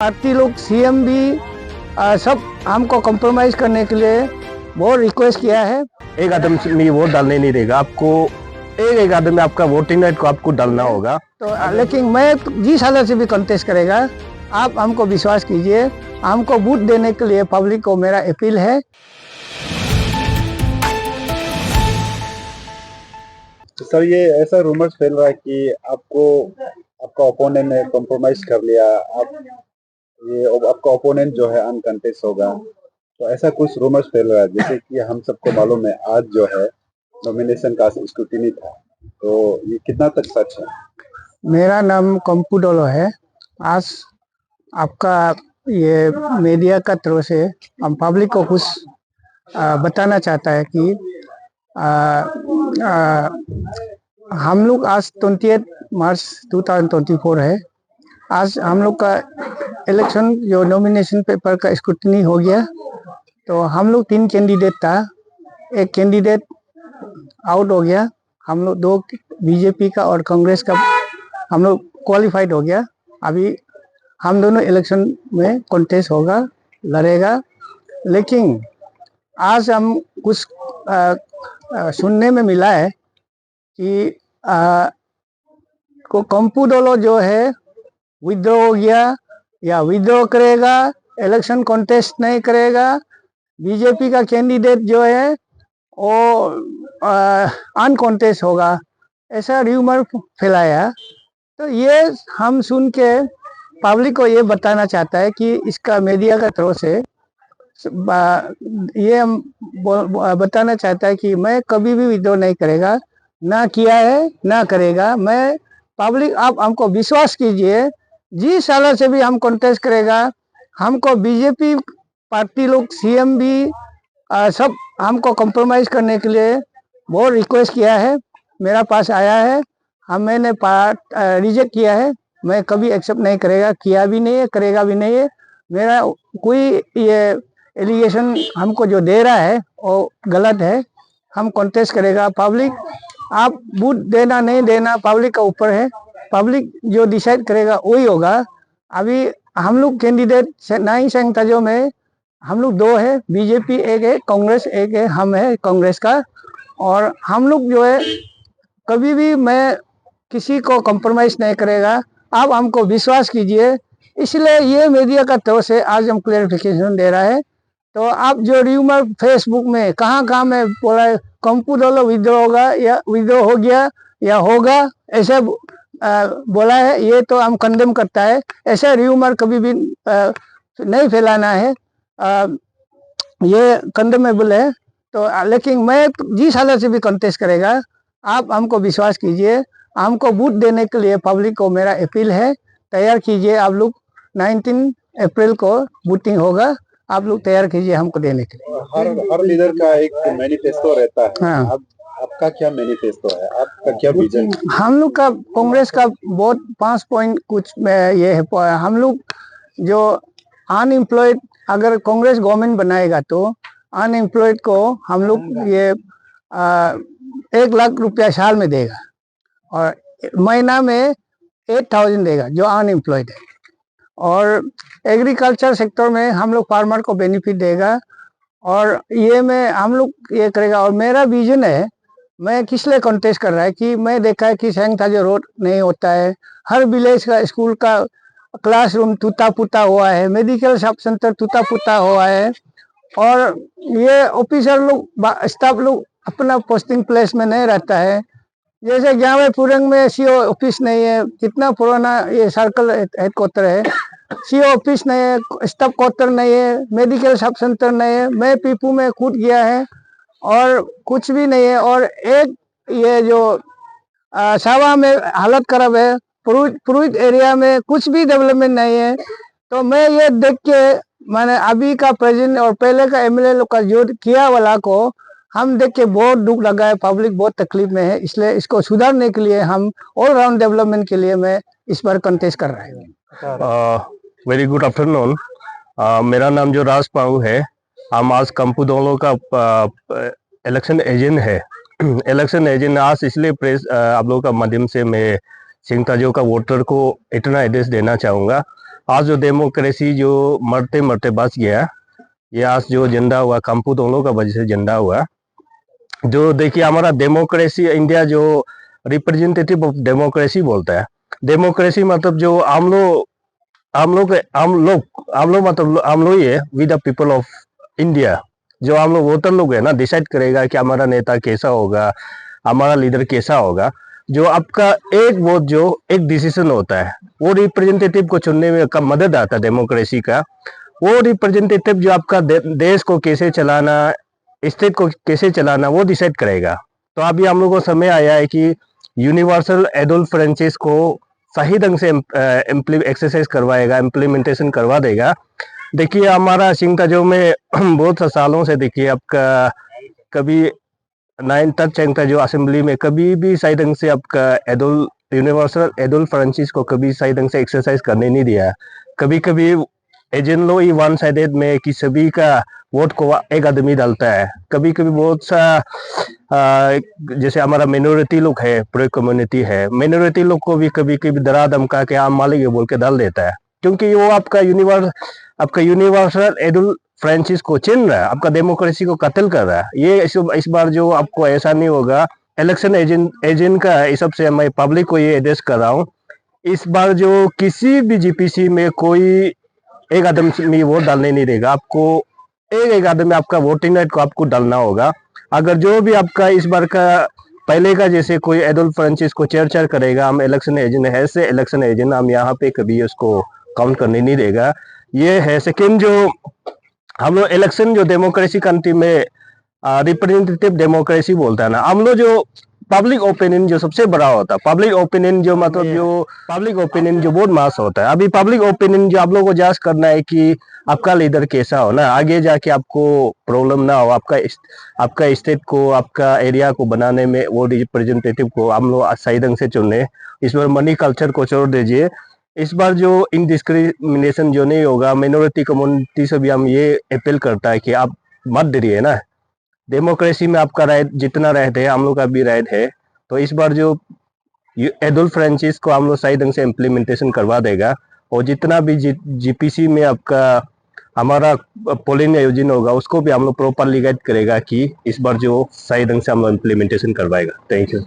Party लोग CM भी सब हमको कॉम्प्रोमाइज करने के लिए बहुत रिक्वेस्ट किया है। एक आदमी में वोट डालने नहीं देगा आपको, एक आदमी में आपका वोटिंग राइट को आपको डालना होगा। तो लेकिन मैं जिस हालत से भी कंटेस्ट करेगा, आप हमको विश्वास कीजिए, हमको वोट देने के लिए पब्लिक को मेरा अपील है। तो सर, ये ऐसा रूमर्स फैल रहा है कि आपका ओपोनेंट ने कॉम्प्रोमाइज कर लिया, आपका ओपोनेंट जो है अनकंटेस्ट होगा, तो ऐसा कुछ रूमर्स फैल रहा है। जैसे कि हम सबको मालूम है आज जो है नॉमिनेशन का स्क्रूटिनी था, तो ये कितना तक सच है? मेरा नाम कंपू डोलो है। आज आपका ये मीडिया का तरफ से हम पब्लिक को कुछ बताना चाहता है कि हम लोग आज 28 मार्च 2024 है। आज हम लोग का इलेक्शन जो नॉमिनेशन पेपर का स्क्रूटिनी हो गया, तो हम लोग 3 कैंडिडेट था, एक कैंडिडेट आउट हो गया। हम लोग 2 बीजेपी का और कांग्रेस का हम लोग क्वालिफाइड हो गया। अभी हम दोनों इलेक्शन में कॉन्टेस्ट होगा, लड़ेगा। लेकिन आज हम कुछ सुनने में मिला है कि कंपू डोलो जो है विड्रॉ हो गया या विड्रॉ करेगा, इलेक्शन कॉन्टेस्ट नहीं करेगा। बीजेपी का कैंडिडेट जो है वो अनकॉन्टेस्ट होगा, ऐसा र्यूमर फैलाया। तो ये हम सुन के पब्लिक को ये बताना चाहता है कि इसका मीडिया का तरफ से ये हम बताना चाहता है कि मैं कभी भी विड्रॉ नहीं करेगा, ना किया है ना करेगा। मैं पब्लिक, आप हमको विश्वास कीजिए, जिस हालत से भी हम कॉन्टेस्ट करेगा, हमको बीजेपी पार्टी लोग सीएम भी सब हमको कॉम्प्रोमाइज करने के लिए बहुत रिक्वेस्ट किया है, मेरा पास आया है। मैंने रिजेक्ट किया है, मैं कभी एक्सेप्ट नहीं करेगा, किया भी नहीं है, करेगा भी नहीं है। मेरा कोई ये एलिगेशन हमको जो दे रहा है वो गलत है। हम कॉन्टेस्ट करेगा। पब्लिक, आप वोट देना नहीं देना पब्लिक का ऊपर है, पब्लिक जो डिसाइड करेगा वही होगा। अभी हम लोग कैंडिडेट 9 संगठनों में हम लोग 2 है, बीजेपी एक है, कांग्रेस एक है, हम है कांग्रेस का। और हम लोग जो है कभी भी मैं किसी को कॉम्प्रोमाइज नहीं करेगा, आप हमको विश्वास कीजिए। इसलिए ये मीडिया का तरफ से आज हम क्लेरिफिकेशन दे रहा है। तो आप जो र्यूमर फेसबुक में कहाँ में बोला है कंपू डोलो विड्रॉ होगा या विड्रॉ हो गया या होगा, ऐसे बोला है, ये तो हम कंडेम करता है। ऐसा र्यूमर कभी भी नहीं फैलाना है, ये कंडेमेबल है। तो लेकिन मैं जिस हालत से भी कंटेस्ट करेगा, आप हमको विश्वास कीजिए, हमको वोट देने के लिए पब्लिक को मेरा अपील है। तैयार कीजिए आप लोग, 19 अप्रैल को वोटिंग होगा, आप लोग तैयार कीजिए हमको देने के लिए। हर लीडर का एक मैनिफेस्टो रहता है। हाँ। आपका क्या मैनिफेस्टो है? आपका क्या विजन? हम लोग का कांग्रेस का बहुत 5 पॉइंट कुछ ये है। हम लोग जो अनएम्प्लॉयड, अगर कांग्रेस गवर्नमेंट बनाएगा तो अनएम्प्लॉयड को हम लोग ये 1 लाख रुपया साल में देगा और महीना में 8,000 देगा जो अनएम्प्लॉयड है। और एग्रीकल्चर सेक्टर में हम लोग फार्मर को बेनिफिट देगा, और ये में हम लोग ये करेगा। और मेरा विजन है, मैं किस लिए कॉन्टेस्ट कर रहा है कि मैं देखा है कि जो रोड नहीं होता है, हर विलेज का स्कूल का क्लासरूम टूटा फूटा हुआ है, मेडिकल सब सेंटर टूटा फूटा हुआ है। और ये ऑफिसर लोग, स्टाफ लोग अपना पोस्टिंग प्लेस में नहीं रहता है। जैसे ग्यावे पुरंग में सीओ ऑफिस नहीं है, कितना पुराना ये सर्कल हेडक्वार्टर है, सीओ ऑफिस नहीं है, स्टाफ क्वार्टर नहीं है, मेडिकल सब सेंटर नहीं है। मैं पीपू में कूद गया है और कुछ भी नहीं है। और एक ये जो सावा में हालत खराब है, पुरुष एरिया में कुछ भी डेवलपमेंट नहीं है। तो मैं ये देख के मैंने अभी का प्रेसिडेंट और पहले का एमएलए लोग का जो किया वाला को हम देख के बहुत दुख लगा है, पब्लिक बहुत तकलीफ में है। इसलिए इसको सुधारने के लिए हम ऑल राउंड डेवलपमेंट के लिए मैं इस बार कंटेस्ट कर रहा हूँ। Very good afternoon. मेरा नाम जो राज पाऊ है, हम आज कंपू डोलो का इलेक्शन एजेंट है। इलेक्शन एजेंट आज इसलिए प्रेस आप लोगों का माध्यम से मैं सिंह ताजो का वोटर को इतना एड्रेस देना चाहूँगा। आज जो डेमोक्रेसी जो मरते मरते बच गया, ये आज जो झंडा हुआ कंपू दोनों का वजह से झंडा हुआ। जो देखिए हमारा डेमोक्रेसी इंडिया जो रिप्रेजेंटेटिव ऑफ डेमोक्रेसी बोलता है। डेमोक्रेसी मतलब जो हम लोग मतलब हम लोग ही है, we the people of India. जो हम लोग वोटर लोग है ना, डिसाइड करेगा कि हमारा नेता कैसा होगा, हमारा लीडर कैसा होगा। जो आपका एक वोट जो एक डिसीजन होता है, वो रिप्रेजेंटेटिव को चुनने में का मदद आता है डेमोक्रेसी का। वो रिप्रेजेंटेटिव जो आपका देश को कैसे चलाना, स्टेट को कैसे चलाना, वो डिसाइड करेगा। तो अभी हम लोग को समय आया है कि यूनिवर्सल एडल्ट फ्रेंचाइज को सही ढंग से एक्सरसाइज करवाएगा, इम्प्लीमेंटेशन करवा देगा। देखिए हमारा सिंगताजो में बहुत सालों से देखिए आपका कभी 9 तक चैंगता जो असेंबली में कभी भी सही ढंग से आपका एडल्ट यूनिवर्सल एडल्ट फ्रेंचाइज को कभी सही ढंग से एक्सरसाइज करने नहीं दिया। कभी कभी एजेंट लोग ही वन साइडेड में कि सभी का वोट को एक आदमी डालता है। कभी कभी बहुत सा जैसे हमारा मिनोरिटी लोग है, पूरे कम्युनिटी है, मिनोरिटी लोग को भी कभी कभी डरा धमका के आम मालिक बोल के डाल देता है, क्योंकि वो आपका यूनिवर्सल एडल्ट फ्रेंचाइज को छीन रहा है, आपका डेमोक्रेसी को कत्ल कर रहा है। ये इस बार जो आपको ऐसा नहीं होगा। इलेक्शन एजेंट का इस सबसे मैं पब्लिक को ये एड्रेस कर रहा हूँ, इस बार जो किसी भी जीपीसी में कोई एक आदमी वोट डालने नहीं देगा। आपको एक आदमी आपका वोटिंग राइट को आपको डालना होगा। अगर जो भी आपका इस बार का पहले का जैसे कोई एडल्ट फ्रेंचाइज को चेयर करेगा, हम इलेक्शन एजेंट है से इलेक्शन एजेंट हम यहाँ पे कभी उसको काउंट करने नहीं देगा। ये है। सेकेंड जो हम लोग इलेक्शन जो डेमोक्रेसी कंट्री में रिप्रेजेंटेटिव डेमोक्रेसी बोलता है ना, हम लोग जो पब्लिक ओपिनियन जो सबसे बड़ा होता है, पब्लिक ओपिनियन जो मतलब जो पब्लिक ओपिनियन जो बहुत मास होता है। अभी पब्लिक ओपिनियन जो आप लोगों को जांच करना है कि आपका लीडर कैसा हो ना, आगे जाके आपको प्रॉब्लम ना हो, आपका स्टेट को आपका एरिया को बनाने में वो रिप्रेजेंटेटिव को हम लोग सही ढंग से चुने। इस बार मनी कल्चर को छोड़ दीजिए। इस बार जो इनडिस्क्रिमिनेशन जो नहीं होगा, माइनॉरिटी कम्युनिटी से भी हम ये अपील करता है कि आप मत डरिए ना। डेमोक्रेसी में आपका राइट जितना राइट है, हम लोग का भी राइट है। तो इस बार जो एडल्ट फ्रेंचाइज को हम लोग सही ढंग से इम्प्लीमेंटेशन करवा देगा, और जितना भी जीपीसी में आपका हमारा पोलिंग आयोजन होगा उसको भी हम लोग प्रॉपरली गाइड करेगा कि इस बार जो सही ढंग से हम लोग इम्प्लीमेंटेशन करवाएगा। Thank you.